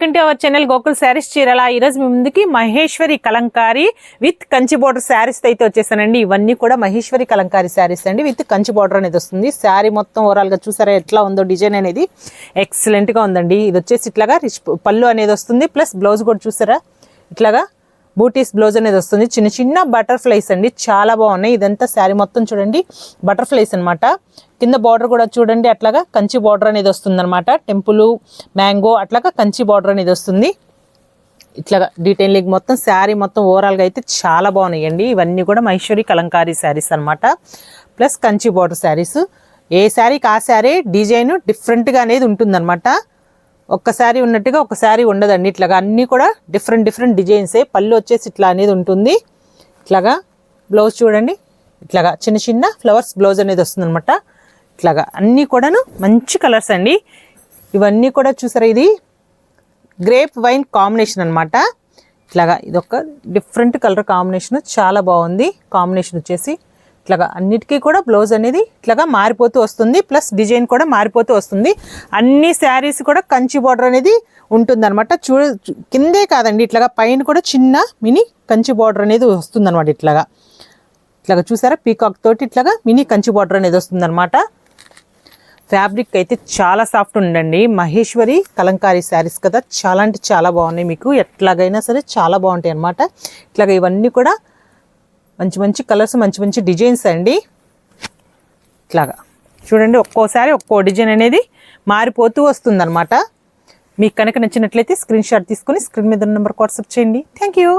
Welcome to our channel Gokul saris చీరల. ఈరోజు మీ ముందుకి మహేశ్వరి కలంకారీ విత్ కంచి బోర్డర్ శారీస్ అయితే వచ్చేసానండి. ఇవన్నీ కూడా మహేశ్వరి కలంకారీ శారీస్ అండి, విత్ కంచి బోర్డర్ అనేది వస్తుంది. శారీ మొత్తం ఓవరాల్ గా చూసారా ఎట్లా ఉందో, డిజైన్ అనేది ఎక్సలెంట్ గా ఉందండి. ఇది వచ్చేసి ఇట్లాగా పళ్ళు అనేది వస్తుంది, ప్లస్ బ్లౌజ్ కూడా చూసారా ఇట్లాగా బూటీస్ బ్లౌజ్ అనేది వస్తుంది. చిన్న చిన్న బటర్ఫ్లైస్ అండి, చాలా బాగున్నాయి. ఇదంతా శారీ మొత్తం చూడండి బటర్ఫ్లైస్ అనమాట. కింద బార్డర్ కూడా చూడండి అట్లాగా కంచి బార్డర్ అనేది వస్తుంది అనమాట. టెంపుల్ మ్యాంగో అట్లాగా కంచి బార్డర్ అనేది వస్తుంది. ఇట్లాగా డీటెయిలింగ్ మొత్తం శారీ మొత్తం ఓవరాల్గా అయితే చాలా బాగున్నాయండి. ఇవన్నీ కూడా మహేశ్వరి కలంకారీ శారీస్ అనమాట, ప్లస్ కంచి బార్డర్ శారీస్. ఏ శారీకి ఆ శారీ డిజైన్ డిఫరెంట్గా అనేది ఉంటుందన్నమాట. ఒక్కసారి ఉన్నట్టుగా ఒకసారి ఉండదండి. ఇట్లాగా అన్నీ కూడా డిఫరెంట్ డిజైన్సే. పళ్ళు వచ్చేసి ఇట్లా అనేది ఉంటుంది. ఇట్లాగా బ్లౌజ్ చూడండి, ఇట్లాగా చిన్న చిన్న ఫ్లవర్స్ బ్లౌజ్ అనేది వస్తుంది అనమాట. ఇట్లాగా అన్నీ కూడాను మంచి కలర్స్ అండి. ఇవన్నీ కూడా చూసారా, ఇది గ్రేప్ వైన్ కాంబినేషన్ అనమాట. ఇట్లాగా ఇదొక డిఫరెంట్ కలర్ కాంబినేషన్, చాలా బాగుంది కాంబినేషన్ వచ్చేసి. ఇట్లాగా అన్నిటికీ కూడా బ్లౌజ్ అనేది ఇట్లాగా మారిపోతూ వస్తుంది, ప్లస్ డిజైన్ కూడా మారిపోతూ వస్తుంది. అన్ని శారీస్ కూడా కంచి బార్డర్ అనేది ఉంటుంది అనమాట. కిందే కాదండి, ఇట్లాగా పైన కూడా చిన్న మినీ కంచి బార్డర్ అనేది వస్తుంది అనమాట. ఇట్లాగా చూసారా పీకాక్ తోటి ఇట్లాగా మినీ కంచి బార్డర్ అనేది వస్తుంది అనమాట. ఫ్యాబ్రిక్ అయితే చాలా సాఫ్ట్ ఉండండి. మహేశ్వరి కలంకారీ శారీస్ కదా, చాలా అంటే చాలా బాగున్నాయి. మీకు ఎట్లాగైనా సరే చాలా బాగుంటాయి అనమాట. ఇట్లాగా ఇవన్నీ కూడా మంచి కలర్స్, మంచి డిజైన్స్ అండి. ఇట్లాగా చూడండి, ఒక్కోసారి ఒక్కో డిజైన్ అనేది మారిపోతూ వస్తుంది అనమాట. మీకు కనుక నచ్చినట్లయితే స్క్రీన్ షాట్ తీసుకొని స్క్రీన్ మీద నెంబర్కి వాట్సాప్ చేయండి. Thank you.